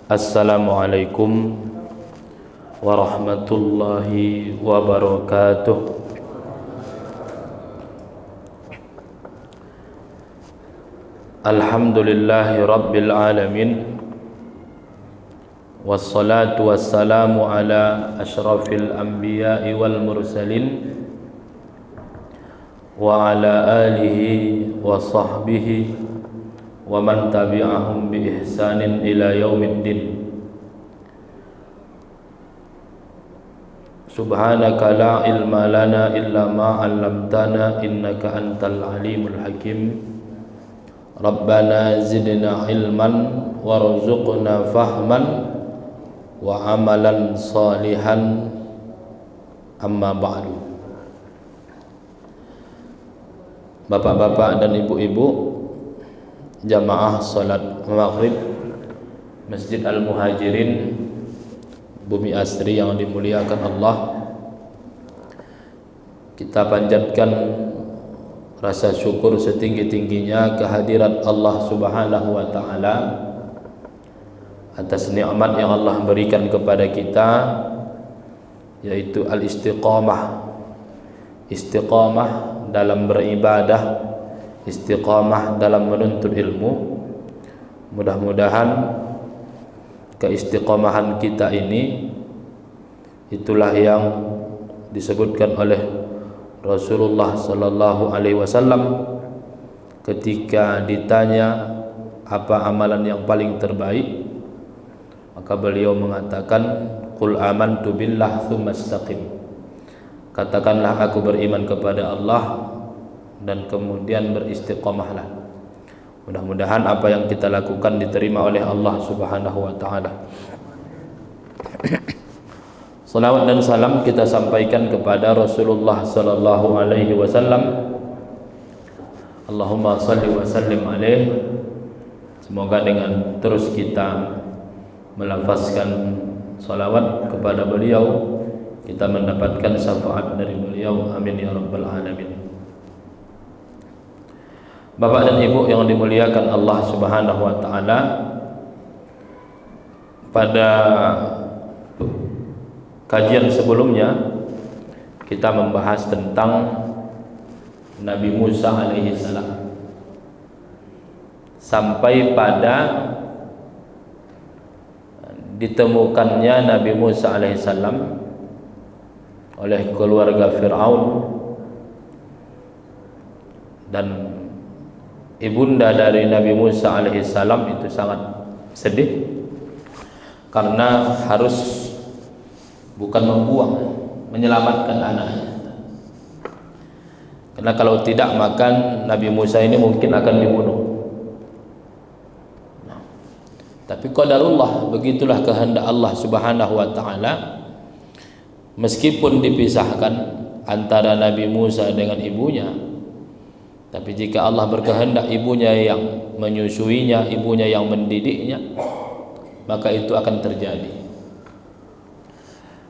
Assalamualaikum warahmatullahi wabarakatuh. Alhamdulillahi rabbil alamin, wassalatu wassalamu ala ashrafil anbiya'i wal mursalin wa ala alihi wa sahbihi wa man tabi'ahum bi ihsanin ila yaumiddin. Subhanaka la ilma lana illa ma 'allamtana innaka antal alimul hakim. Rabbana zidna ilman warzuqna fahman wa amalan salihan. Amma ba'du. Bapak-bapak dan ibu-ibu jamaah salat maghrib Masjid Al-Muhajirin Bumi Asri yang dimuliakan Allah, kita panjatkan rasa syukur setinggi-tingginya kehadirat Allah Subhanahu wa taala atas nikmat yang Allah berikan kepada kita, yaitu al-istiqamah. Istiqamah dalam beribadah, istiqamah dalam menuntut ilmu. Mudah-mudahan keistiqamahan kita ini itulah yang disebutkan oleh Rasulullah sallallahu alaihi wasallam ketika ditanya apa amalan yang paling terbaik, maka beliau mengatakan qul amantu billah tsumma istaqim. Katakanlah aku beriman kepada Allah dan kemudian beristiqamahlah. Mudah-mudahan apa yang kita lakukan diterima oleh Allah Subhanahu wa taala. Salawat dan salam kita sampaikan kepada Rasulullah sallallahu alaihi wasallam. Allahumma shalli wa sallim alaihi. Semoga dengan terus kita melafazkan salawat kepada beliau, kita mendapatkan syafaat dari beliau. Amin ya rabbal alamin. Bapak dan Ibu yang dimuliakan Allah Subhanahu wa taala, pada kajian sebelumnya kita membahas tentang Nabi Musa alaihi salam sampai pada ditemukannya Nabi Musa alaihi salam oleh keluarga Fir'aun, dan ibunda dari Nabi Musa alaihi salam itu sangat sedih karena harus bukan membuang, menyelamatkan anaknya. Karena kalau tidak maka Nabi Musa ini mungkin akan dibunuh. Tapi qadarullah, begitulah kehendak Allah Subhanahu wa taala. Meskipun dipisahkan antara Nabi Musa dengan ibunya, tapi jika Allah berkehendak ibunya yang menyusuinya, ibunya yang mendidiknya, maka itu akan terjadi.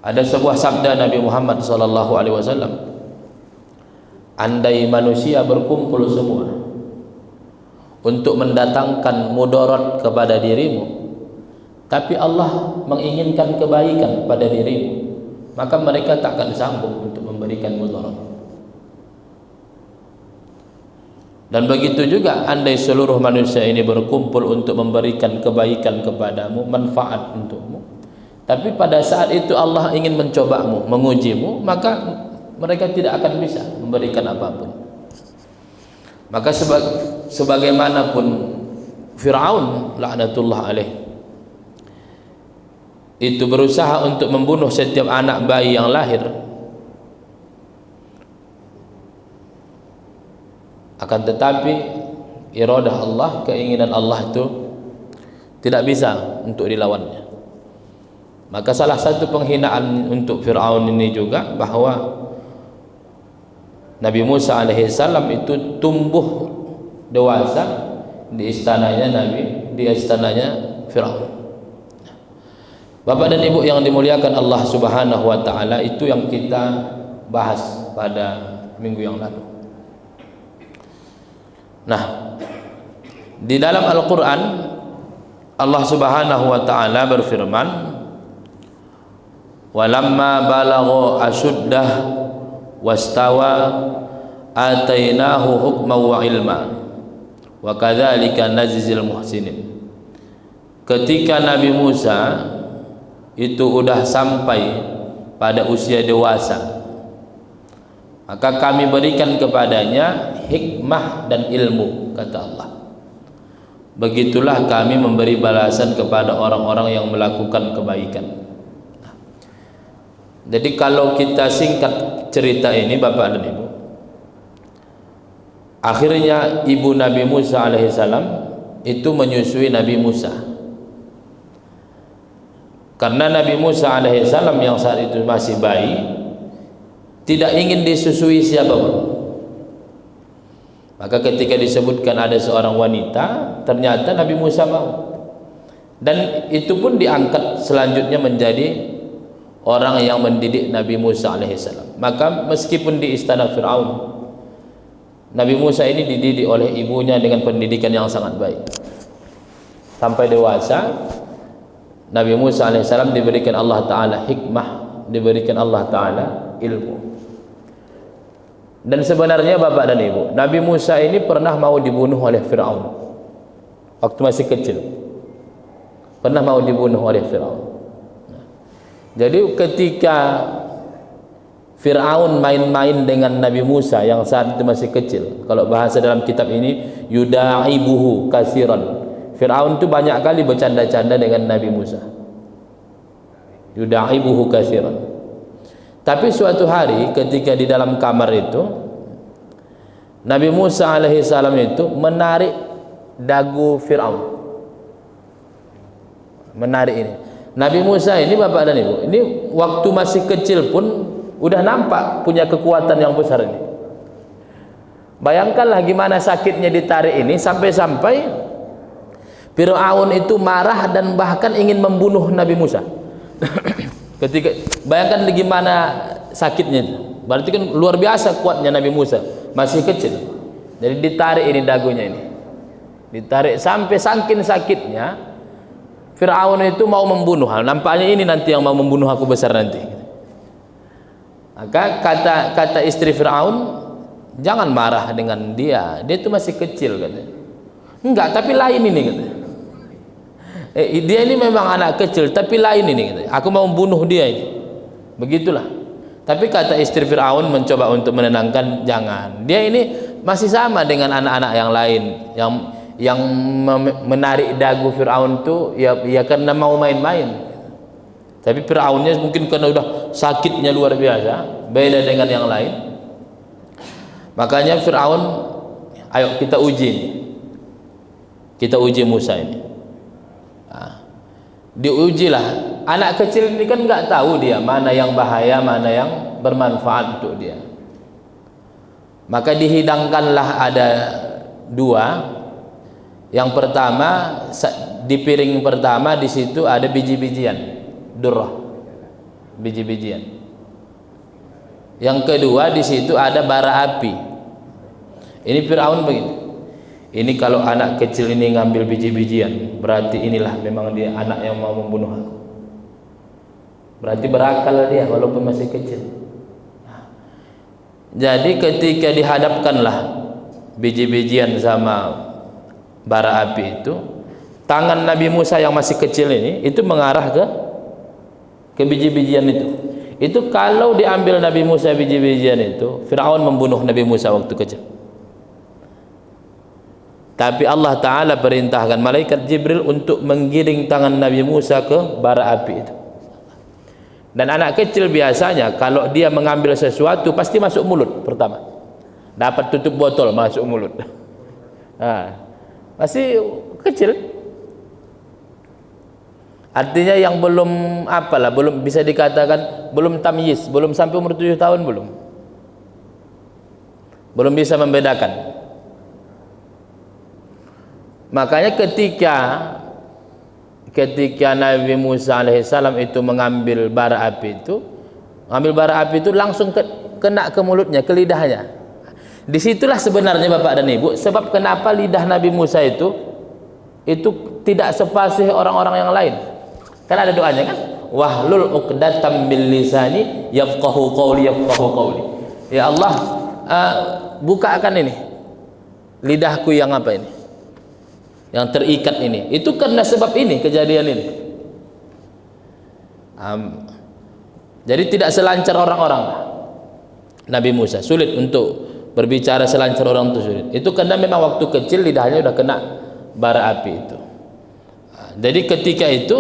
Ada sebuah sabda Nabi Muhammad sallallahu alaihi wasallam, andai manusia berkumpul semua untuk mendatangkan mudarat kepada dirimu, tapi Allah menginginkan kebaikan pada dirimu, maka mereka tak akan sanggup untuk memberikan mudarat. Dan begitu juga andai seluruh manusia ini berkumpul untuk memberikan kebaikan kepadamu, manfaat untukmu, tapi pada saat itu Allah ingin mencobamu, mengujimu, maka mereka tidak akan bisa memberikan apapun. Maka sebagaimanapun Fir'aun laknatullah alaih itu berusaha untuk membunuh setiap anak bayi yang lahir, akan tetapi iradah Allah, keinginan Allah itu tidak bisa untuk dilawannya. Maka salah satu penghinaan untuk Fir'aun ini juga bahwa Nabi Musa alaihi salam itu tumbuh dewasa di istananya Fir'aun. Bapak dan Ibu yang dimuliakan Allah Subhanahu wa taala, itu yang kita bahas pada minggu yang lalu. Nah, di dalam Al-Qur'an Allah Subhanahu wa taala berfirman, walamma balagha ashuddah wastawa atainahu hukman wa ilma wa kadzalika najzil muhsinin. Ketika Nabi Musa itu sudah sampai pada usia dewasa, maka kami berikan kepadanya hikmah dan ilmu, kata Allah. Begitulah kami memberi balasan kepada orang-orang yang melakukan kebaikan. Jadi kalau kita singkat cerita ini Bapak dan Ibu, akhirnya ibu Nabi Musa alaihissalam itu menyusui Nabi Musa. Karena Nabi Musa alaihissalam yang saat itu masih bayi tidak ingin disusui siapapun. Maka ketika disebutkan ada seorang wanita, ternyata Nabi Musa mau. Dan itu pun diangkat selanjutnya menjadi orang yang mendidik Nabi Musa alaihissalam. Maka meskipun di istana Fir'aun, Nabi Musa ini dididik oleh ibunya dengan pendidikan yang sangat baik. Sampai dewasa, Nabi Musa alaihissalam diberikan Allah Ta'ala hikmah, diberikan Allah Ta'ala ilmu. Dan sebenarnya Bapak dan Ibu, Nabi Musa ini pernah mau dibunuh oleh Fir'aun waktu masih kecil. Pernah mau dibunuh oleh Fir'aun. Jadi ketika Fir'aun main-main dengan Nabi Musa yang saat itu masih kecil, kalau bahasa dalam kitab ini yuda'ibuhu kasiran, Fir'aun itu banyak kali bercanda-canda dengan Nabi Musa. Yuda'ibuhu kasiran. Tapi suatu hari ketika di dalam kamar itu, Nabi Musa alaihissalam itu menarik dagu Fir'aun. Menarik ini. Nabi Musa ini Bapak dan Ibu, ini waktu masih kecil pun udah nampak punya kekuatan yang besar ini. Bayangkanlah gimana sakitnya ditarik ini, sampai-sampai Fir'aun itu marah dan bahkan ingin membunuh Nabi Musa. Ketika bayangkan gimana sakitnya itu. Berarti kan luar biasa kuatnya Nabi Musa, masih kecil. Jadi ditarik ini dagunya ini. Ditarik sampai saking sakitnya Fir'aun itu mau membunuh. Nampaknya ini nanti yang mau membunuh aku besar nanti. Maka kata istri Fir'aun, jangan marah dengan dia. Dia itu masih kecil katanya. Enggak, tapi lain ini katanya. Dia ini memang anak kecil, tapi lain ini katanya. Aku mau membunuh dia ini. Begitulah. Tapi kata istri Fir'aun mencoba untuk menenangkan, jangan. Dia ini masih sama dengan anak-anak yang lain yang menarik dagu Fir'aun itu ya karena mau main-main. Tapi Fir'aunnya mungkin karena udah sakitnya luar biasa, beda dengan yang lain. Makanya Fir'aun, ayo kita uji ini. Kita uji Musa ini. Diujilah. Anak kecil ini kan nggak tahu dia mana yang bahaya, mana yang bermanfaat untuk dia. Maka dihidangkanlah ada dua. Yang pertama, di piring pertama di situ ada biji-bijian, durrah, biji-bijian. Yang kedua di situ ada bara api. Ini Fir'aun begini. Ini kalau anak kecil ini ngambil biji-bijian, berarti inilah memang dia anak yang mau membunuh aku. Berarti berakal dia walaupun masih kecil. Jadi ketika dihadapkanlah biji-bijian sama bara api itu, tangan Nabi Musa yang masih kecil ini itu mengarah ke biji-bijian itu. Itu kalau diambil Nabi Musa biji-bijian itu, Fir'aun membunuh Nabi Musa waktu kecil. Tapi Allah Ta'ala perintahkan malaikat Jibril untuk menggiring tangan Nabi Musa ke bara api itu. Dan anak kecil biasanya kalau dia mengambil sesuatu pasti masuk mulut pertama. Dapat tutup botol masuk mulut. Masih kecil. Artinya yang belum belum bisa dikatakan belum tamyiz, belum sampai umur 7 tahun belum. Belum bisa membedakan. Makanya ketika Nabi Musa alaihissalam itu mengambil bara api itu, langsung kena ke mulutnya, ke lidahnya. Disitulah sebenarnya Bapak dan Ibu sebab kenapa lidah Nabi Musa itu itu tidak sefasih orang-orang yang lain. Kan ada doanya kan? Wahlul 'uqdatam min lisani yafqahu qawli yafqahu qawli. Ya Allah, bukakan ini lidahku yang apa ini? Yang terikat ini. Itu karena sebab ini, kejadian ini. Jadi tidak selancar orang-orang. Nabi Musa sulit untuk berbicara selancar orang itu, sulit. Itu karena memang waktu kecil lidahnya sudah kena bara api itu. Jadi ketika itu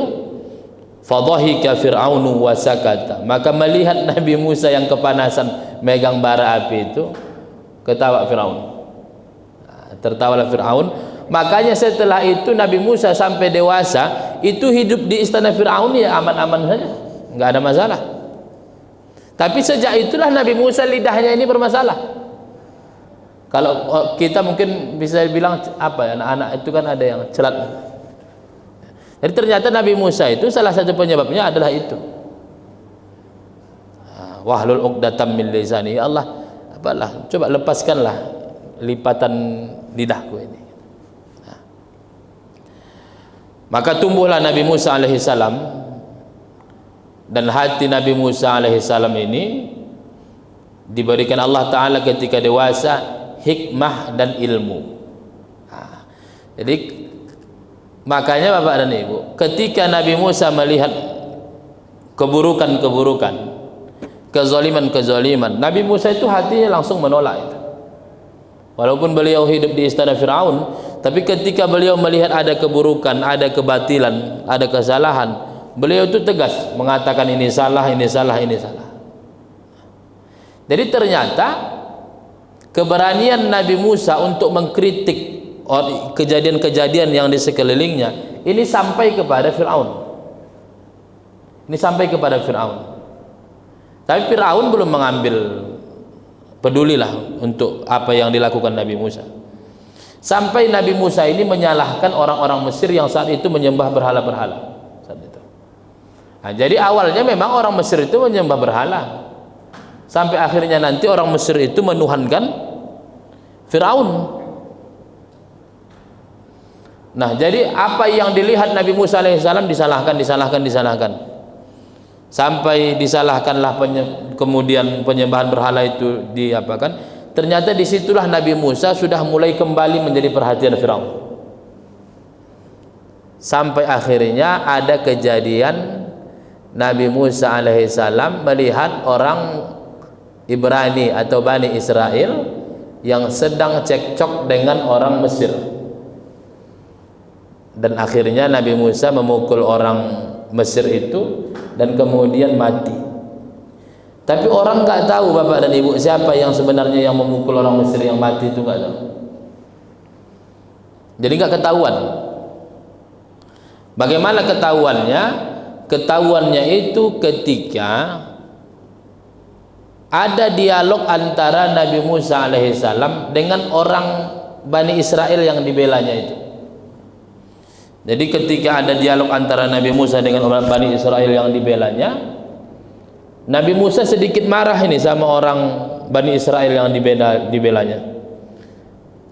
fadhahika fir'aunu wa sakata, maka melihat Nabi Musa yang kepanasan megang bara api itu, ketawa Firaun. Tertawalah Firaun. Makanya setelah itu Nabi Musa sampai dewasa itu hidup di istana Firaun ya aman-aman saja, nggak ada masalah. Tapi sejak itulah Nabi Musa lidahnya ini bermasalah. Kalau kita mungkin bisa bilang apa ya, anak-anak itu kan ada yang celat. Jadi ternyata Nabi Musa itu salah satu penyebabnya adalah itu. Wahlul 'uqdatam min lisani, ya Allah, apalah, coba lepaskanlah lipatan lidahku ini. Maka tumbuhlah Nabi Musa alaihissalam, dan hati Nabi Musa alaihissalam ini diberikan Allah Ta'ala ketika dewasa hikmah dan ilmu. Jadi makanya Bapak dan Ibu, ketika Nabi Musa melihat keburukan-keburukan, kezaliman-kezaliman, Nabi Musa itu hatinya langsung menolak itu. Walaupun beliau hidup di istana Firaun, tapi ketika beliau melihat ada keburukan, ada kebatilan, ada kesalahan, beliau itu tegas mengatakan ini salah, ini salah, ini salah. Jadi ternyata keberanian Nabi Musa untuk mengkritik kejadian-kejadian yang di sekelilingnya ini sampai kepada Firaun. Ini sampai kepada Firaun. Tapi Firaun belum mengambil pedulilah untuk apa yang dilakukan Nabi Musa. Sampai Nabi Musa ini menyalahkan orang-orang Mesir yang saat itu menyembah berhala-berhala saat itu. Nah, jadi awalnya memang orang Mesir itu menyembah berhala. Sampai akhirnya nanti orang Mesir itu menuhankan Firaun. Nah, jadi apa yang dilihat Nabi Musa alaihissalam disalahkan. Sampai disalahkanlah kemudian penyembahan berhala itu diapakan. Ternyata disitulah Nabi Musa sudah mulai kembali menjadi perhatian Firaun. Sampai akhirnya ada kejadian Nabi Musa alaihissalam melihat orang Ibrani atau Bani Israel yang sedang cekcok dengan orang Mesir. Dan akhirnya Nabi Musa memukul orang Mesir itu dan kemudian mati. Tapi orang nggak tahu Bapak dan Ibu siapa yang sebenarnya yang memukul orang Mesir yang mati itu, nggak tahu. Jadi nggak ketahuan. Bagaimana ketahuannya? Ketahuannya itu ketika ada dialog antara Nabi Musa alaihissalam dengan orang Bani Israel yang dibelanya itu. Jadi ketika ada dialog antara Nabi Musa dengan orang Bani Israel yang dibelanya, Nabi Musa sedikit marah ini sama orang Bani Israel yang dibelanya.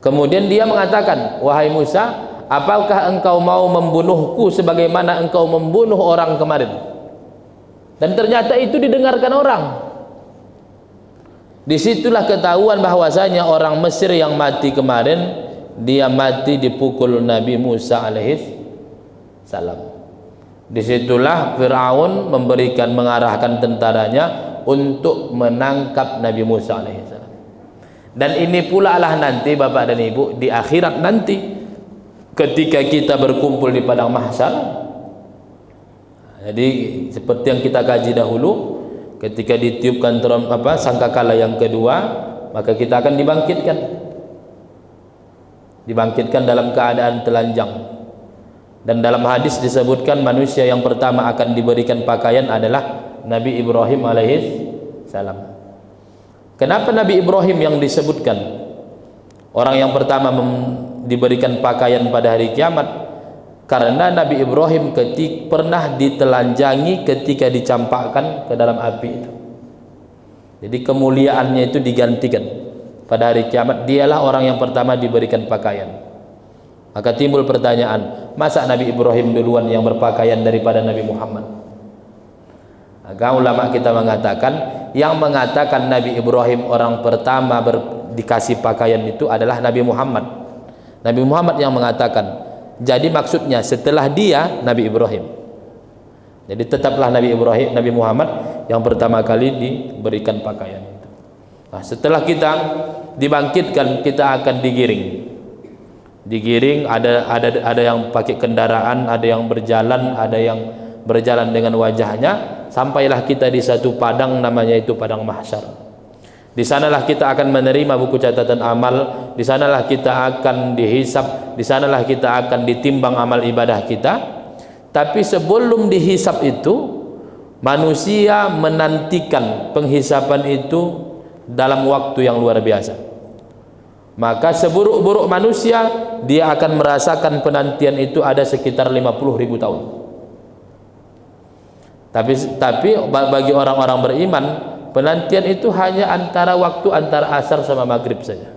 Kemudian dia mengatakan, wahai Musa, apakah engkau mau membunuhku sebagaimana engkau membunuh orang kemarin? Dan ternyata itu didengarkan orang. Disitulah ketahuan bahwasanya orang Mesir yang mati kemarin, dia mati dipukul Nabi Musa alaihissalam. Disitulah Firaun mengarahkan tentaranya untuk menangkap Nabi Musa alaihissalam. Dan ini pula lah nanti Bapak dan Ibu di akhirat nanti ketika kita berkumpul di padang mahsyar. Jadi seperti yang kita kaji dahulu, ketika ditiupkan sangkakala yang kedua, maka kita akan dibangkitkan dalam keadaan telanjang. Dan dalam hadis disebutkan manusia yang pertama akan diberikan pakaian adalah Nabi Ibrahim alaihissalam. Kenapa Nabi Ibrahim yang disebutkan orang yang pertama diberikan pakaian pada hari kiamat? Karena Nabi Ibrahim pernah ditelanjangi ketika dicampakkan ke dalam api itu. Jadi kemuliaannya itu digantikan pada hari kiamat. Dialah orang yang pertama diberikan pakaian. Maka timbul pertanyaan, masa Nabi Ibrahim duluan yang berpakaian daripada Nabi Muhammad? Maka ulama kita mengatakan, yang mengatakan Nabi Ibrahim orang pertama dikasih pakaian itu adalah Nabi Muhammad. Nabi Muhammad yang mengatakan. Jadi maksudnya setelah dia Nabi Ibrahim. Jadi tetaplah Nabi Muhammad yang pertama kali diberikan pakaian itu. Nah, setelah kita dibangkitkan, kita akan digiring, ada yang pakai kendaraan, ada yang berjalan dengan wajahnya, sampailah kita di satu padang, namanya itu padang mahsyar. Di sanalah kita akan menerima buku catatan amal, di sanalah kita akan dihisab, di sanalah kita akan ditimbang amal ibadah kita. Tapi sebelum dihisab itu, manusia menantikan penghisaban itu dalam waktu yang luar biasa. Maka seburuk-buruk manusia, dia akan merasakan penantian itu ada sekitar 50.000 tahun. Tapi bagi orang-orang beriman, penantian itu hanya waktu antara asar sama maghrib saja.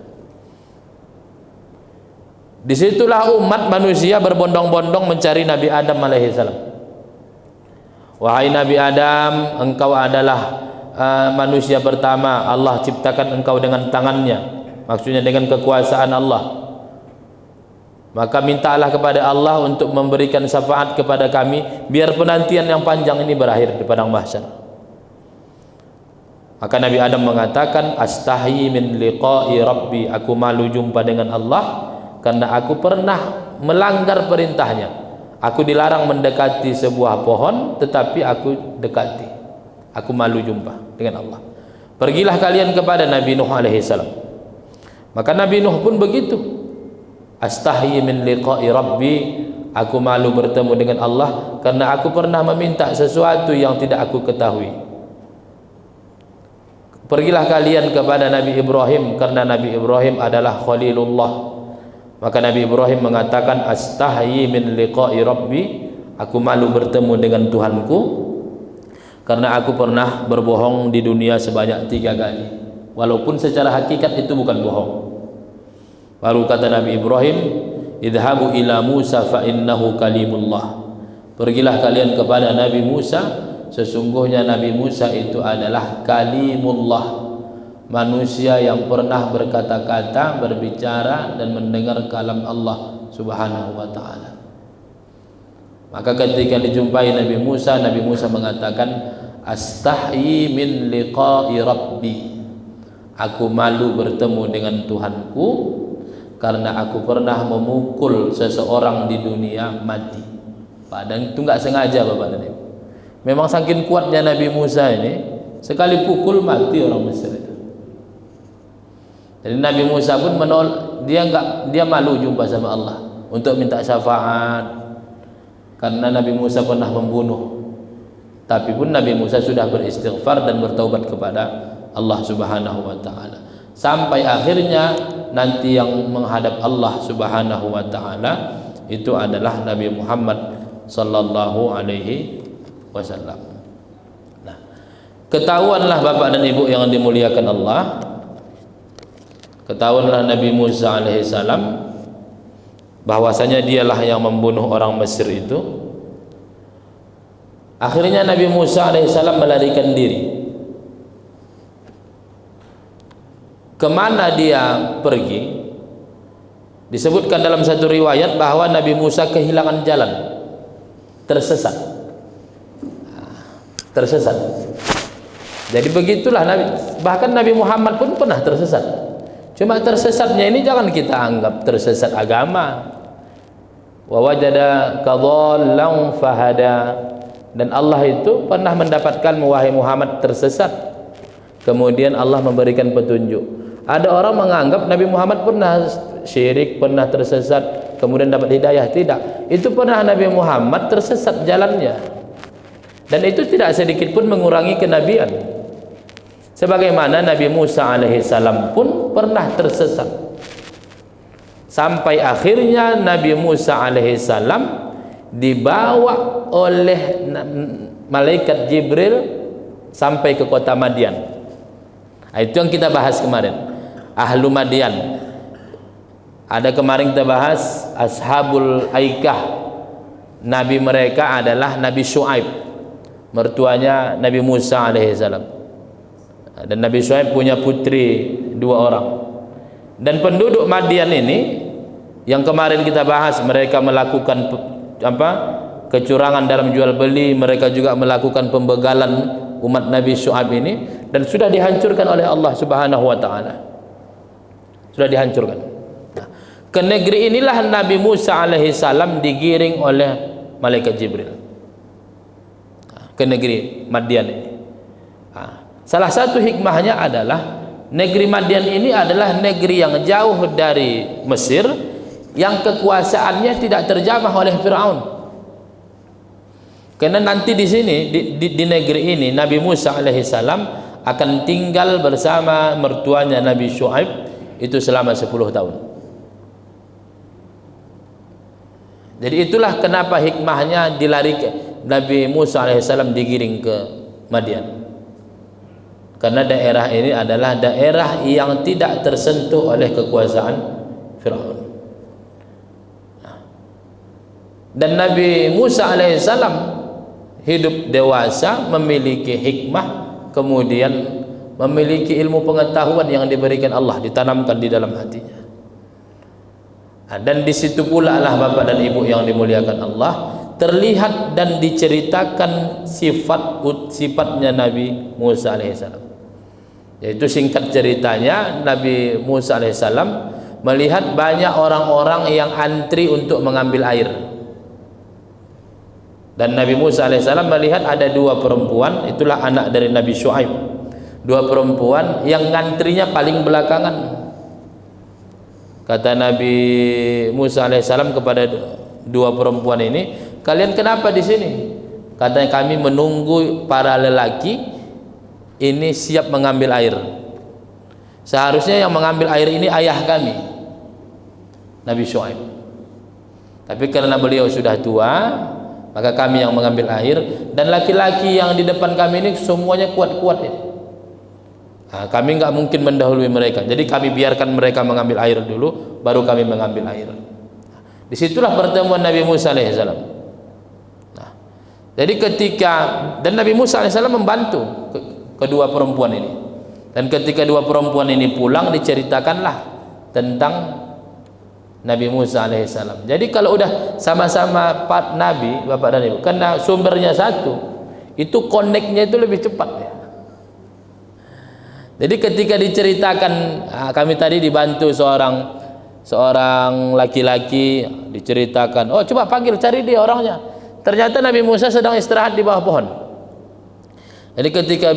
Disitulah umat manusia berbondong-bondong mencari Nabi Adam alaihissalam. Wahai Nabi Adam, engkau adalah manusia pertama, Allah ciptakan engkau dengan tangannya, maksudnya dengan kekuasaan Allah. Maka mintalah kepada Allah untuk memberikan syafaat kepada kami, biar penantian yang panjang ini berakhir di padang mahsyar. Maka Nabi Adam mengatakan, astahyi min liqa'i rabbi, aku malu jumpa dengan Allah karena aku pernah melanggar perintahnya. Aku dilarang mendekati sebuah pohon, tetapi aku dekati. Aku malu jumpa dengan Allah. Pergilah kalian kepada Nabi Nuh alaihissalam. Maka Nabi Nuh pun begitu. Astahyi min liqa'i rabbi, aku malu bertemu dengan Allah karena aku pernah meminta sesuatu yang tidak aku ketahui. Pergilah kalian kepada Nabi Ibrahim karena Nabi Ibrahim adalah Khalilullah. Maka Nabi Ibrahim mengatakan, astahyi min liqa'i rabbi, aku malu bertemu dengan Tuhanku karena aku pernah berbohong di dunia sebanyak 3 kali, walaupun secara hakikat itu bukan bohong. Baru kata Nabi Ibrahim, idhabu ila Musa fa innahu kalimullah, pergilah kalian kepada Nabi Musa, sesungguhnya Nabi Musa itu adalah kalimullah, manusia yang pernah berkata-kata, berbicara dan mendengar kalam Allah subhanahu wa ta'ala. Maka ketika dijumpai Nabi Musa mengatakan, astahyi min liqa'i rabbi, aku malu bertemu dengan Tuhanku karena aku pernah memukul seseorang di dunia mati. Padahal itu enggak sengaja, Bapak dan Ibu. Memang saking kuatnya Nabi Musa ini, sekali pukul mati orang Mesir itu. Jadi Nabi Musa pun menolak, dia malu jumpa sama Allah untuk minta syafaat karena Nabi Musa pernah membunuh. Tapi pun Nabi Musa sudah beristighfar dan bertaubat kepada Allah subhanahu wa ta'ala. Sampai akhirnya nanti yang menghadap Allah subhanahu wa ta'ala itu adalah Nabi Muhammad sallallahu alaihi wasallam. Nah, ketahuanlah Bapak dan Ibu yang dimuliakan Allah, ketahuanlah Nabi Musa alaihissalam bahwasanya dialah yang membunuh orang Mesir itu. Akhirnya Nabi Musa alaihissalam melarikan diri. Kemana dia pergi? Disebutkan dalam satu riwayat bahwa Nabi Musa kehilangan jalan, tersesat. Jadi begitulah bahkan Nabi Muhammad pun pernah tersesat. Cuma tersesatnya ini jangan kita anggap tersesat agama. Wa wajada kadhallan fahada, dan Allah itu pernah mendapatkan wahai Muhammad tersesat, kemudian Allah memberikan petunjuk. Ada orang menganggap Nabi Muhammad pernah syirik, pernah tersesat, kemudian dapat hidayah. Tidak, itu pernah Nabi Muhammad tersesat jalannya, dan itu tidak sedikit pun mengurangi kenabian. Sebagaimana Nabi Musa alaihissalam pun pernah tersesat, sampai akhirnya Nabi Musa alaihissalam dibawa oleh malaikat Jibril sampai ke kota Madian. Itu yang kita bahas kemarin, Ahlu Madian. Ada kemarin kita bahas Ashabul Aikah. Nabi mereka adalah Nabi Syuaib, mertuanya Nabi Musa alaihissalam. Dan Nabi Syuaib punya putri 2 orang. Dan penduduk Madian ini yang kemarin kita bahas, mereka melakukan kecurangan dalam jual beli, mereka juga melakukan pembegalan umat Nabi Syuaib ini, dan sudah dihancurkan oleh Allah Subhanahu wa taala. Sudah dihancurkan. Ke negeri inilah Nabi Musa alaihissalam digiring oleh malaikat Jibril ke negeri Madian ini. Salah satu hikmahnya adalah negeri Madian ini adalah negeri yang jauh dari Mesir, yang kekuasaannya tidak terjamah oleh Firaun. Karena nanti di sini di negeri ini Nabi Musa alaihissalam akan tinggal bersama mertuanya Nabi Syuaib itu selama 10 tahun. Jadi itulah kenapa hikmahnya dilarikan Nabi Musa alaihissalam digiring ke Madian. Karena daerah ini adalah daerah yang tidak tersentuh oleh kekuasaan Firaun. Dan Nabi Musa alaihissalam hidup dewasa, memiliki hikmah, kemudian memiliki ilmu pengetahuan yang diberikan Allah, ditanamkan di dalam hatinya. Dan di situ pula lah Bapak dan Ibu yang dimuliakan Allah, terlihat dan diceritakan sifatnya Nabi Musa alaihissalam. Yaitu singkat ceritanya, Nabi Musa alaihissalam melihat banyak orang-orang yang antri untuk mengambil air. Dan Nabi Musa alaihissalam melihat ada 2 perempuan, itulah anak dari Nabi Syuaib. 2 perempuan yang ngantrinya paling belakangan. Kata Nabi Musa alaihissalam kepada 2 perempuan ini, kalian kenapa di sini? Katanya, kami menunggu para lelaki ini siap mengambil air. Seharusnya yang mengambil air ini ayah kami, Nabi Syuaib. Tapi karena beliau sudah tua, maka kami yang mengambil air. Dan laki-laki yang di depan kami ini semuanya kuat-kuat ya. Kami nggak mungkin mendahului mereka, jadi kami biarkan mereka mengambil air dulu, baru kami mengambil air. Disitulah pertemuan Nabi Musa alaihissalam. Jadi dan Nabi Musa alaihissalam membantu kedua perempuan ini. Dan ketika 2 perempuan ini pulang, diceritakanlah tentang Nabi Musa alaihissalam. Jadi kalau udah sama-sama Nabi, Bapak dan Ibu, karena sumbernya satu, itu connect-nya itu lebih cepat ya. Jadi ketika diceritakan, kami tadi dibantu seorang laki-laki, diceritakan, oh coba panggil, cari dia orangnya. Ternyata Nabi Musa sedang istirahat di bawah pohon. Jadi ketika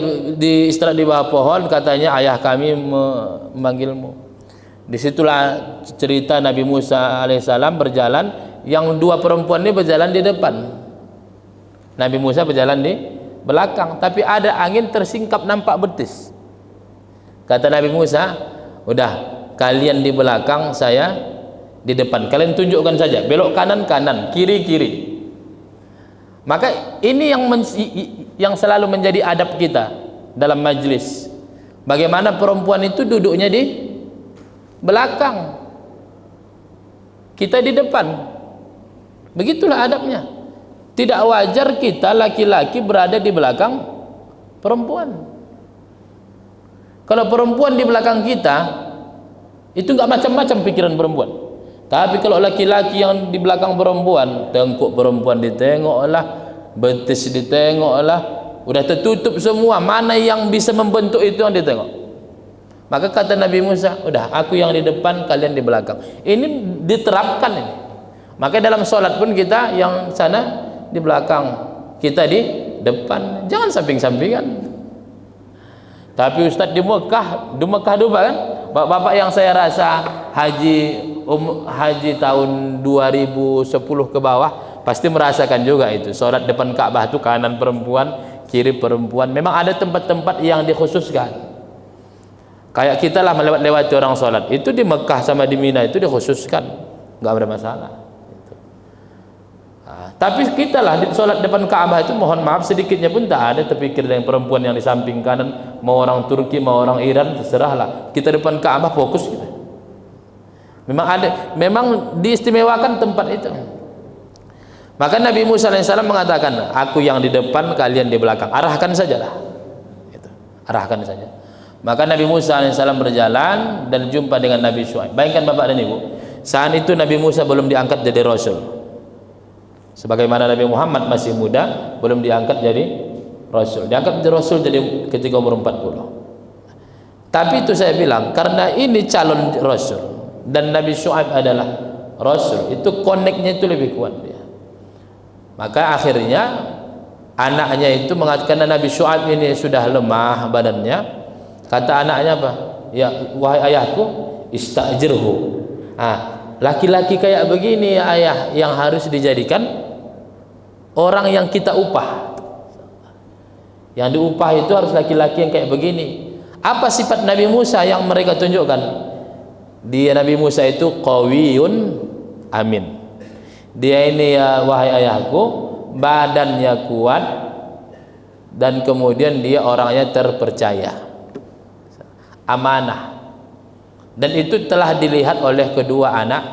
istirahat di bawah pohon, katanya ayah kami memanggilmu. Disitulah cerita Nabi Musa alaihissalam berjalan, yang 2 perempuan ini berjalan di depan, Nabi Musa berjalan di belakang. Tapi ada angin tersingkap, nampak betis. Kata Nabi Musa, udah kalian di belakang, saya di depan, kalian tunjukkan saja, belok kanan kanan, kiri kiri. Maka ini yang selalu menjadi adab kita dalam majlis. Bagaimana perempuan itu duduknya di belakang, kita di depan. Begitulah adabnya. Tidak wajar kita laki-laki berada di belakang perempuan. Kalau perempuan di belakang kita, itu nggak macam-macam pikiran perempuan. Tapi kalau laki-laki yang di belakang perempuan, tengkuk perempuan ditengok lah, betis ditengok lah, udah tertutup semua, mana yang bisa membentuk itu yang ditengok. Maka kata Nabi Musa, udah aku yang di depan, kalian di belakang. Ini diterapkan ini. Maka dalam sholat pun kita yang sana di belakang, kita di depan, jangan samping-sampingan. Tapi Ustadz di Mekah dulu kan, bapak yang saya rasa haji tahun 2010 ke bawah pasti merasakan juga itu. Sholat depan Ka'bah itu kanan perempuan, kiri perempuan. Memang ada tempat-tempat yang dikhususkan. Kayak kita lah melewati orang sholat itu di Mekah sama di Mina itu dikhususkan, nggak ada masalah. Tapi kita lah di sholat depan Ka'bah itu, mohon maaf sedikitnya pun tak ada terpikir dengan perempuan yang di samping kanan, mau orang Turki mau orang Iran terserahlah. Kita depan Ka'bah fokus kita. memang diistimewakan tempat itu. Maka Nabi Musa alaihissalam mengatakan, aku yang di depan, kalian di belakang, arahkan sajalah gitu. Arahkan saja. Maka Nabi Musa alaihissalam berjalan dan jumpa dengan Nabi Syuaib. Bayangkan Bapak dan Ibu, saat itu Nabi Musa belum diangkat jadi Rasul, sebagaimana Nabi Muhammad masih muda, belum diangkat jadi Rasul. Diangkat jadi Rasul jadi ketika umur 40. Tapi itu saya bilang, karena ini calon Rasul dan Nabi Syuaib adalah Rasul, itu connect-nya itu lebih kuat dia. Maka akhirnya anaknya itu mengatakan, Nabi Syuaib ini sudah lemah badannya. Kata anaknya apa? Ya, wahai ayahku, istajirhu. Laki-laki kayak begini ya ayah, yang harus dijadikan orang yang kita upah. Yang diupah itu harus laki-laki yang kayak begini. Apa sifat Nabi Musa yang mereka tunjukkan? Dia Nabi Musa itu qawiyun amin. Dia ini ya wahai ayahku, badannya kuat dan kemudian dia orangnya terpercaya, amanah. Dan itu telah dilihat oleh kedua anak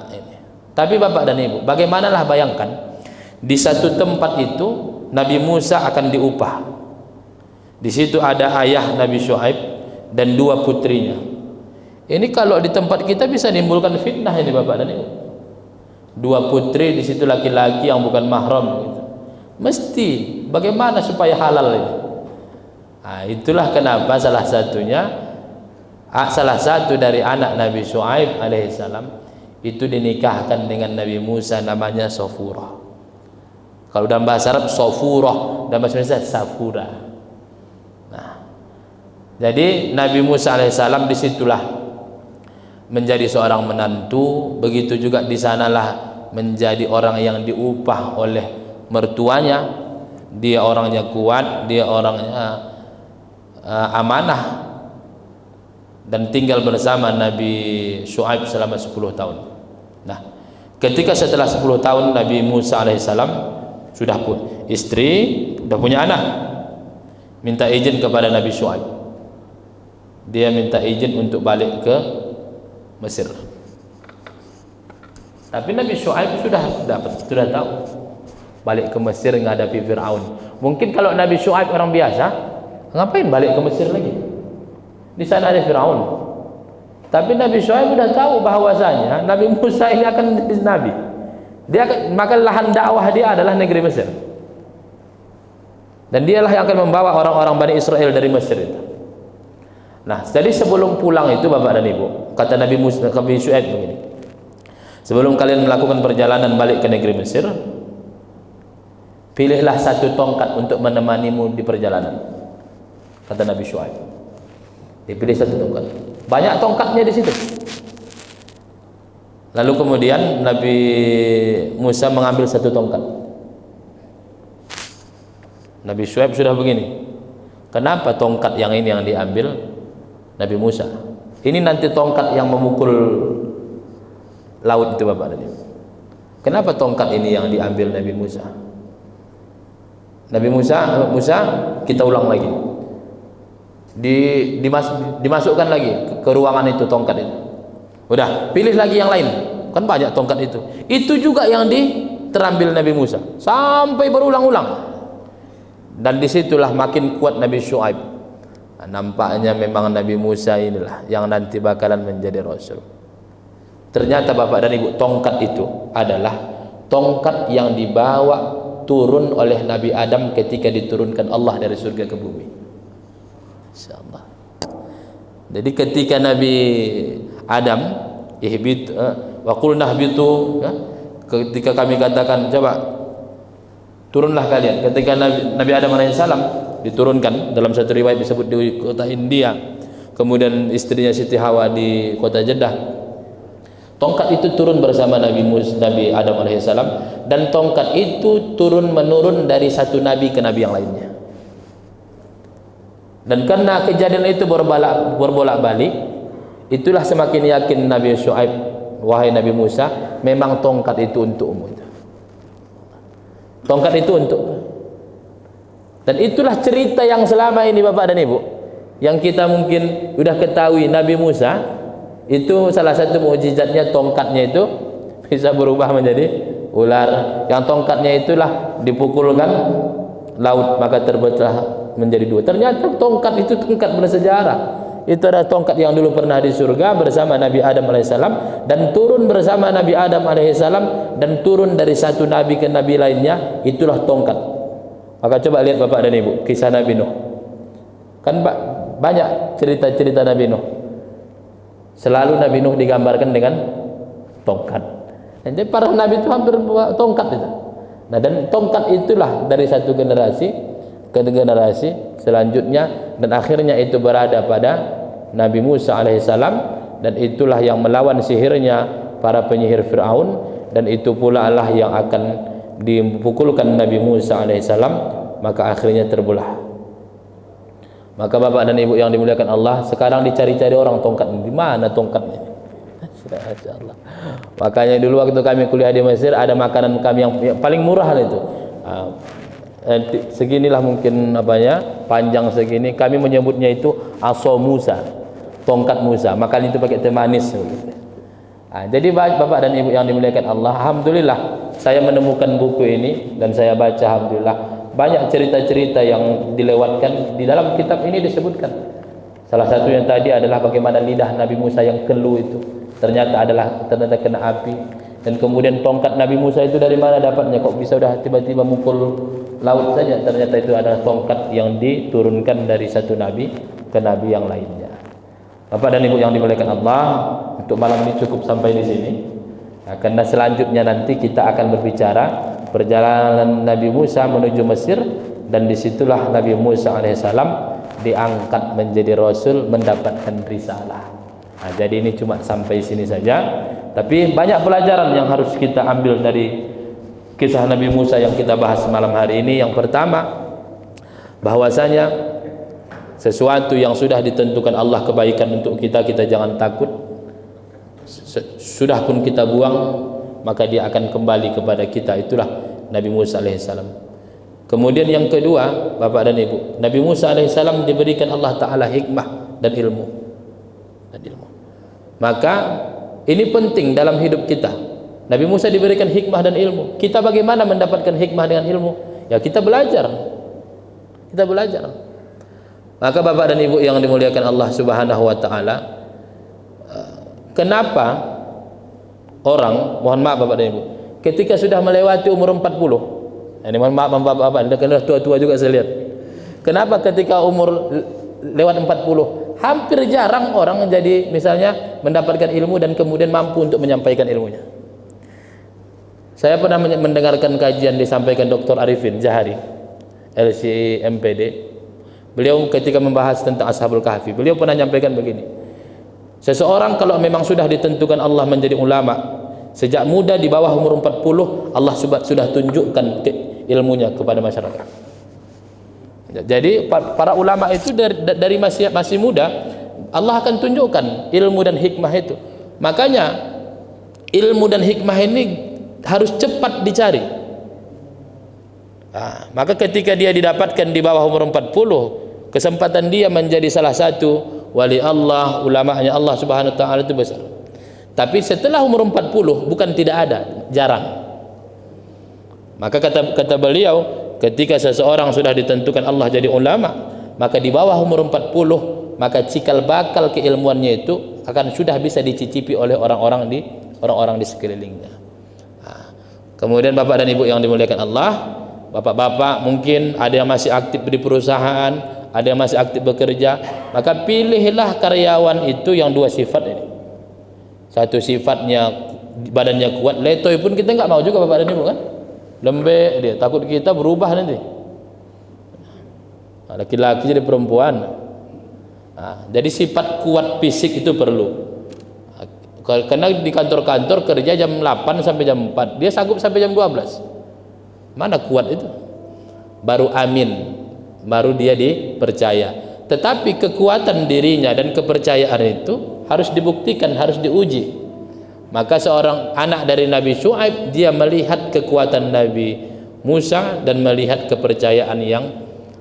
ini. Tapi Bapak dan Ibu, bagaimanalah bayangkan di satu tempat itu Nabi Musa akan diupah. Di situ ada ayah Nabi Syuaib dan dua putrinya. Ini kalau di tempat kita bisa menimbulkan fitnah ini Bapak dan Ibu. Dua putri di situ, laki-laki yang bukan mahram gitu. Mesti bagaimana supaya halal ini? Itulah kenapa salah satu dari anak Nabi Syuaib alaihissalam itu dinikahkan dengan Nabi Musa, namanya Safurah. Kalau dalam bahasa Arab Safurah, dalam bahasa Indonesia Safura. Jadi Nabi Musa alaihissalam disitulah menjadi seorang menantu, begitu juga di sanalah menjadi orang yang diupah oleh mertuanya. Dia orangnya kuat, dia orangnya amanah, dan tinggal bersama Nabi Syuaib selama 10 tahun. Nah, ketika setelah 10 tahun Nabi Musa alaihissalam sudah istri, sudah punya anak, minta izin kepada Nabi Syuaib. Dia minta izin untuk balik ke Mesir. Tapi Nabi Syuaib sudah tahu balik ke Mesir menghadapi Fir'aun. Mungkin kalau Nabi Syuaib orang biasa, ngapain balik ke Mesir lagi? Di sana ada Fir'aun. Tapi Nabi Syuaib sudah tahu bahwasanya Nabi Musa ini akan menjadi nabi. Maka lahan dakwah dia adalah negeri Mesir. Dan dialah yang akan membawa orang-orang Bani Israel dari Mesir itu. Nah, jadi sebelum pulang itu Bapak dan Ibu, kata Nabi Syuaib begini, sebelum kalian melakukan perjalanan balik ke negeri Mesir, pilihlah satu tongkat untuk menemanimu di perjalanan. Kata Nabi Syuaib, dipilih satu tongkat. Banyak tongkatnya di situ. Lalu kemudian Nabi Musa mengambil satu tongkat. Nabi Syuaib sudah begini, kenapa tongkat yang ini yang diambil Nabi Musa? Ini nanti tongkat yang memukul laut itu Bapak dan Ibu. Kenapa tongkat ini yang diambil Nabi Musa? Nabi Musa, kita ulang lagi. Dimasukkan lagi ke ruangan itu tongkat itu. Udah, pilih lagi yang lain. Kan banyak tongkat itu. Itu juga yang terambil Nabi Musa sampai berulang-ulang. Dan disitulah makin kuat Nabi Syuaib. Nampaknya memang Nabi Musa inilah yang nanti bakalan menjadi Rasul. Ternyata Bapak dan Ibu, tongkat itu adalah tongkat yang dibawa turun oleh Nabi Adam ketika diturunkan Allah dari surga ke bumi. Insyaallah. Jadi ketika Nabi Adam wa qulna ihbitu, ketika kami katakan coba turunlah kalian, ketika Nabi Adam alaihissalam diturunkan, dalam satu riwayat disebut di kota India, kemudian istrinya Siti Hawa di kota Jeddah, tongkat itu turun bersama Nabi Adam alaihissalam, dan tongkat itu turun menurun dari satu nabi ke nabi yang lainnya. Dan karena kejadian itu berbolak-balik, itulah semakin yakin Nabi Syuaib, wahai Nabi Musa, memang tongkat itu untukmu. Tongkat itu untuk. Dan itulah cerita yang selama ini Bapak dan Ibu, yang kita mungkin sudah ketahui, Nabi Musa Itu salah satu mukjizatnya, tongkatnya itu bisa berubah menjadi ular. Yang tongkatnya itulah dipukulkan laut maka terbelah menjadi dua. Ternyata tongkat itu tongkat bersejarah. Itu adalah tongkat yang dulu pernah di surga bersama Nabi Adam alaihissalam, dan turun bersama Nabi Adam alaihissalam, dan turun dari satu nabi ke nabi lainnya. Itulah tongkat. Maka coba lihat Bapak dan Ibu kisah Nabi Nuh. Kan banyak cerita-cerita Nabi Nuh. Selalu Nabi Nuh digambarkan dengan tongkat. Jadi para nabi itu hampir tongkat itu. Nah, dan tongkat itulah dari satu generasi ke generasi selanjutnya, dan akhirnya itu berada pada Nabi Musa alaihissalam, dan itulah yang melawan sihirnya para penyihir Fir'aun, dan itu pula lah yang akan dipukulkan Nabi Musa alaihissalam, maka akhirnya terbelah. Maka Bapak dan Ibu yang dimuliakan Allah, sekarang dicari-cari orang tongkat. Di mana tongkatnya? Masyaallah. Makanya dulu waktu kami kuliah di Mesir, ada makanan kami yang paling murah itu. Seginilah mungkin panjang segini, kami menyebutnya itu aso Musa, tongkat Musa. Makan itu pakai teh manis. Jadi Bapak dan Ibu yang dimuliakan Allah, alhamdulillah saya menemukan buku ini dan saya baca, alhamdulillah banyak cerita-cerita yang dilewatkan di dalam kitab ini disebutkan. Salah satu yang tadi adalah bagaimana lidah Nabi Musa yang kelu itu ternyata kena api, dan kemudian tongkat Nabi Musa itu dari mana dapatnya, kok bisa udah tiba-tiba mukul laut saja. Ternyata itu adalah tongkat yang diturunkan dari satu nabi ke nabi yang lainnya. Bapak dan Ibu yang dimuliakan Allah, untuk malam ini cukup sampai di sini. Karena selanjutnya nanti kita akan berbicara perjalanan Nabi Musa menuju Mesir, dan disitulah Nabi Musa alaihissalam diangkat menjadi rasul, mendapatkan risalah. Jadi ini cuma sampai sini saja, tapi banyak pelajaran yang harus kita ambil dari kisah Nabi Musa yang kita bahas malam hari ini. Yang pertama, bahwasanya sesuatu yang sudah ditentukan Allah kebaikan untuk kita, kita jangan takut. Sudah pun kita buang, maka dia akan kembali kepada kita. Itulah Nabi Musa alaihissalam. Kemudian yang kedua, Bapak dan Ibu, Nabi Musa alaihissalam diberikan Allah Ta'ala hikmah dan ilmu. Maka ini penting dalam hidup kita. Nabi Musa diberikan hikmah dan ilmu. Kita bagaimana mendapatkan hikmah dengan ilmu? Ya kita belajar. Kita belajar. Maka Bapak dan Ibu yang dimuliakan Allah Subhanahu wa taala, kenapa orang, mohon maaf Bapak dan Ibu, ketika sudah melewati umur 40, ini mohon maaf Bapak, Anda tua-tua juga saya lihat. Kenapa ketika umur lewat 40 hampir jarang orang jadi misalnya mendapatkan ilmu dan kemudian mampu untuk menyampaikan ilmunya? Saya pernah mendengarkan kajian disampaikan Dr. Arifin Jahari, LC MPD. Beliau ketika membahas tentang Ashabul Kahfi, beliau pernah menyampaikan begini: seseorang kalau memang sudah ditentukan Allah menjadi ulama, sejak muda di bawah umur 40 Allah sudah tunjukkan ilmunya kepada masyarakat. Jadi para ulama itu dari masih muda Allah akan tunjukkan ilmu dan hikmah itu. Makanya ilmu dan hikmah ini harus cepat dicari. Maka ketika dia didapatkan di bawah umur 40, kesempatan dia menjadi salah satu wali Allah, ulamanya Allah Subhanahu wa taala itu besar. Tapi setelah umur 40 bukan tidak ada, jarang. Maka kata beliau, ketika seseorang sudah ditentukan Allah jadi ulama, maka di bawah umur 40, maka cikal bakal keilmuannya itu akan sudah bisa dicicipi oleh orang-orang di sekelilingnya. Kemudian Bapak dan Ibu yang dimuliakan Allah, bapak-bapak mungkin ada yang masih aktif di perusahaan, ada yang masih aktif bekerja, maka pilihlah karyawan itu yang dua sifat ini. Satu sifatnya badannya kuat, letoy pun kita nggak mau juga Bapak dan Ibu kan, lembek dia, takut kita berubah nanti, laki-laki jadi perempuan. Jadi sifat kuat fisik itu perlu. Karena di kantor-kantor kerja jam 8 sampai jam 4, dia sanggup sampai jam 12. Mana kuat itu? Baru amin, baru dia dipercaya. Tetapi kekuatan dirinya dan kepercayaan itu harus dibuktikan, harus diuji. Maka seorang anak dari Nabi Syuaib, dia melihat kekuatan Nabi Musa dan melihat kepercayaan yang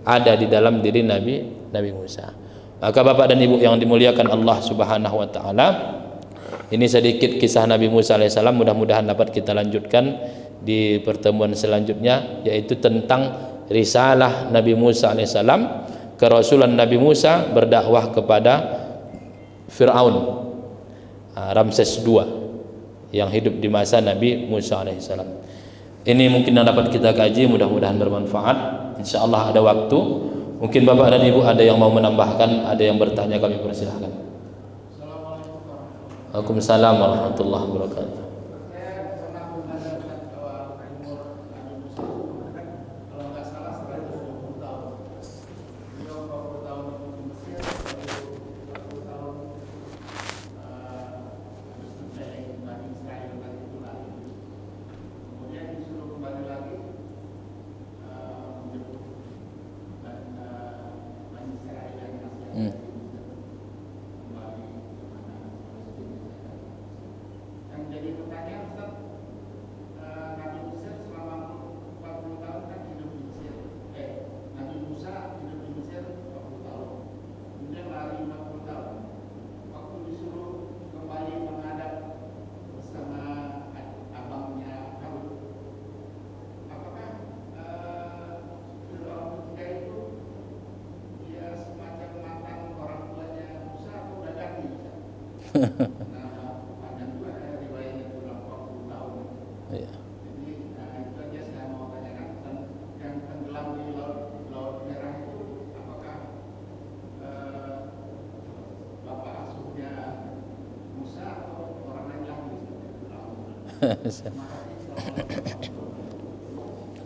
ada di dalam diri Nabi Musa. Maka Bapak dan Ibu yang dimuliakan Allah Subhanahu wa taala, Ini sedikit kisah Nabi Musa alaihissalam, mudah-mudahan dapat kita lanjutkan di pertemuan selanjutnya, yaitu tentang risalah Nabi Musa alaihissalam, kerasulan Nabi Musa berdakwah kepada Fir'aun, Ramses II yang hidup di masa Nabi Musa alaihissalam. Ini mungkin yang dapat kita kaji, mudah-mudahan bermanfaat. Insyaallah ada waktu, mungkin Bapak dan Ibu ada yang mau menambahkan, ada yang bertanya, kami persilahkan. Waalaikumsalam warahmatullahi wabarakatuh.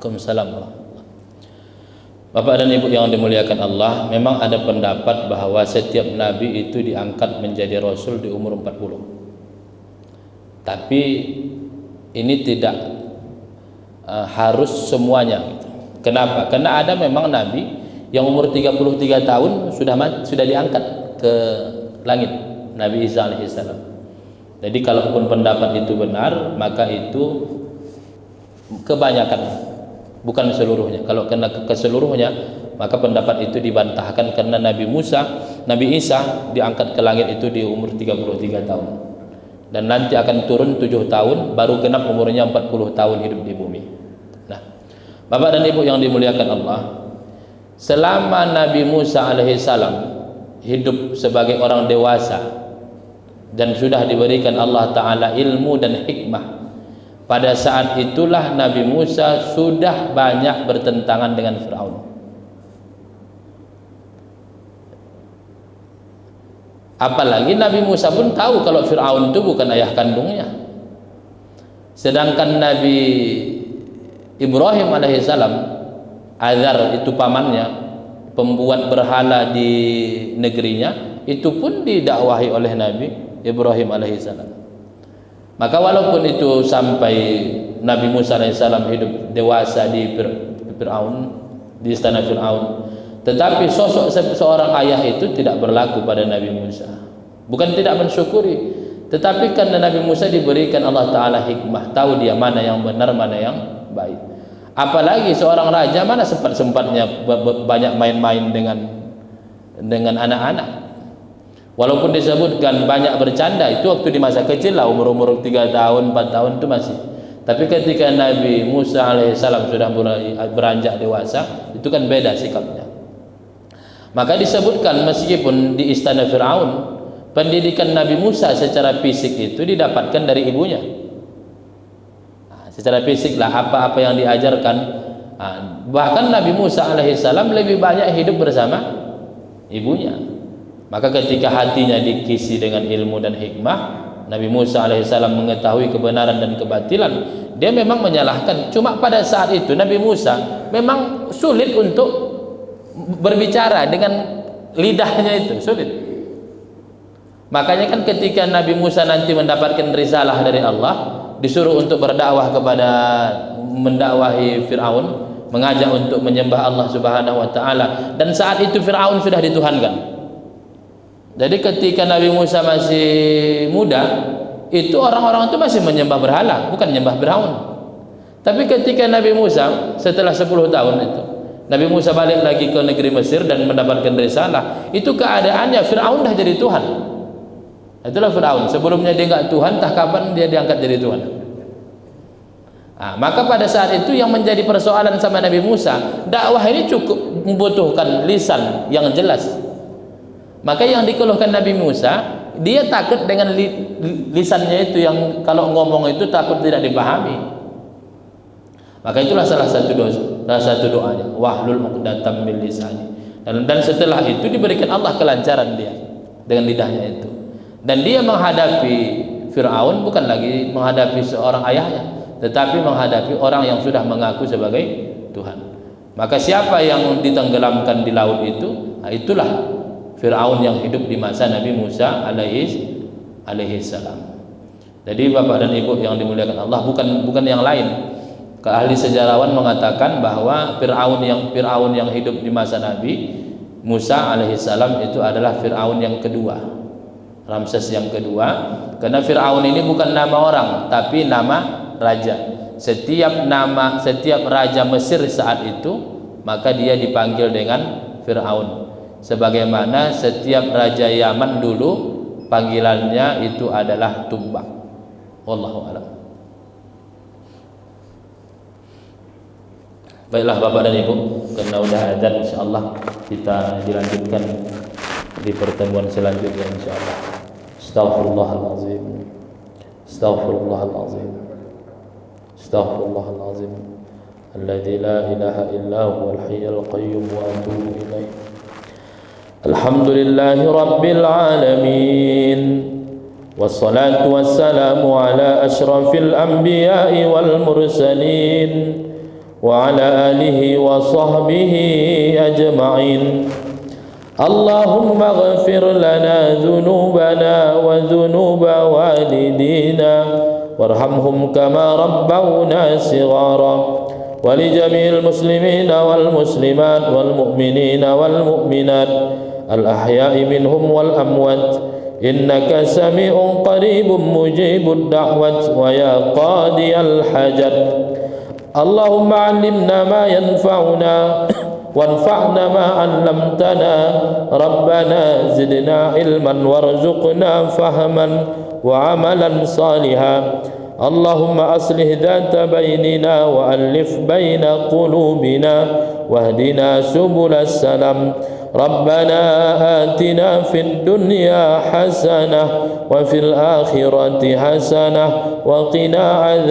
Waalaikumsalam. Bapak dan Ibu yang dimuliakan Allah, memang ada pendapat bahwa setiap nabi itu diangkat menjadi rasul di umur 40. Tapi ini tidak harus semuanya gitu. Kenapa? Karena ada memang nabi yang umur 33 tahun sudah diangkat ke langit, Nabi Isa alaihissalam. Jadi kalaupun pendapat itu benar, maka itu kebanyakan, bukan seluruhnya. Kalau kena keseluruhnya, maka pendapat itu dibantahkan, karena Nabi Isa diangkat ke langit itu di umur 33 tahun. Dan nanti akan turun 7 tahun, baru genap umurnya 40 tahun hidup di bumi. Nah, Bapak dan Ibu yang dimuliakan Allah, selama Nabi Musa alaihissalam hidup sebagai orang dewasa dan sudah diberikan Allah Ta'ala ilmu dan hikmah, pada saat itulah Nabi Musa sudah banyak bertentangan dengan Fir'aun. Apalagi Nabi Musa pun tahu kalau Fir'aun itu bukan ayah kandungnya. Sedangkan Nabi Ibrahim alaihissalam, Azar itu pamannya, pembuat berhala di negerinya, itu pun didakwahi oleh Nabi Ibrahim alaihissalam. Maka walaupun itu sampai Nabi Musa alaihissalam hidup dewasa di Fir'aun, di istana Fir'aun, tetapi sosok seorang ayah itu tidak berlaku pada Nabi Musa. Bukan tidak mensyukuri, tetapi karena Nabi Musa diberikan Allah Ta'ala hikmah, tahu dia mana yang benar, mana yang baik. Apalagi seorang raja, mana sempat-sempatnya banyak main-main dengan anak-anak. Walaupun disebutkan banyak bercanda, itu waktu di masa kecil lah, umur-umur 3 tahun, 4 tahun itu masih. Tapi ketika Nabi Musa alaihissalam sudah beranjak dewasa, itu kan beda sikapnya. Maka disebutkan meskipun di istana Fir'aun, pendidikan Nabi Musa secara fisik itu didapatkan dari ibunya. Nah, secara fisik lah apa-apa yang diajarkan. Nah, bahkan Nabi Musa alaihissalam lebih banyak hidup bersama ibunya. Maka ketika hatinya dikisi dengan ilmu dan hikmah, Nabi Musa alaihissalam mengetahui kebenaran dan kebatilan, dia memang menyalahkan. Cuma pada saat itu Nabi Musa memang sulit untuk berbicara dengan lidahnya, itu sulit. Makanya kan ketika Nabi Musa nanti mendapatkan risalah dari Allah, disuruh untuk berdakwah kepada mendakwahi Fir'aun, mengajak untuk menyembah Allah Subhanahu wa taala, dan saat itu Fir'aun sudah dituhankan. Jadi ketika Nabi Musa masih muda, itu orang-orang itu masih menyembah berhala, bukan menyembah Fir'aun. Tapi ketika Nabi Musa setelah 10 tahun itu, Nabi Musa balik lagi ke negeri Mesir dan mendapatkan risalah, itu keadaannya Fir'aun dah jadi Tuhan. Itulah Fir'aun. Sebelumnya dia enggak Tuhan, entah kapan dia diangkat jadi Tuhan. Maka pada saat itu yang menjadi persoalan sama Nabi Musa, dakwah ini cukup membutuhkan lisan yang jelas. Maka yang dikeluhkan Nabi Musa, dia takut dengan lisannya itu yang kalau ngomong itu takut tidak dipahami. Maka itulah salah satu doanya, wahlul 'uqdatam min lisani. Dan setelah itu diberikan Allah kelancaran dia dengan lidahnya itu. Dan dia menghadapi Fir'aun bukan lagi menghadapi seorang ayahnya, tetapi menghadapi orang yang sudah mengaku sebagai Tuhan. Maka siapa yang ditenggelamkan di laut itu, itulah Fir'aun yang hidup di masa Nabi Musa alaihi salam. Jadi Bapak dan Ibu yang dimuliakan Allah, bukan yang lain. Ahli sejarawan mengatakan bahwa Fir'aun yang hidup di masa Nabi Musa alaihi salam itu adalah Fir'aun yang kedua, Ramses yang kedua. Karena Fir'aun ini bukan nama orang, tapi nama raja. Setiap raja Mesir saat itu, maka dia dipanggil dengan Fir'aun. Sebagaimana setiap raja Yaman dulu panggilannya itu adalah Tubba. Wallahu a'lam. Baiklah Bapak dan Ibu, karena udah azan, insyaallah kita dilanjutkan di pertemuan selanjutnya insyaallah. Astaghfirullahalazim. Astaghfirullahalazim. Astaghfirullahalazim. Alladzi la ilaha illa huwal hayyul qayyum wa atubu ilaih. Alhamdulillahi rabbil alamin. Wassalatu wassalamu ala asyrafil anbiya'i wal mursalin wa ala alihi wa sahbihi ajma'in. Allahumma ighfir lana dhunubana wa dhunuba walidina warhamhum kama rabbawna shighara wa li jami'il muslimina wal muslimat wal mu'minina wal mu'minat al ahya'i minhum wal amwat innaka sami'un qaribun mujibud da'wat wa ya qadiyal hajat. Allahumma 'allimna ma yanfa'una wanfa'na ma 'allamtana rabbana zidna ilman warzuqna fahman wa 'amalan salihan. Allahumma aslih dhata bainina wa alif baina qulubina wahdina subulas salam. Rabbana atina fid dunya hasanah wa fil akhirati hasanah wa qina 'adzaban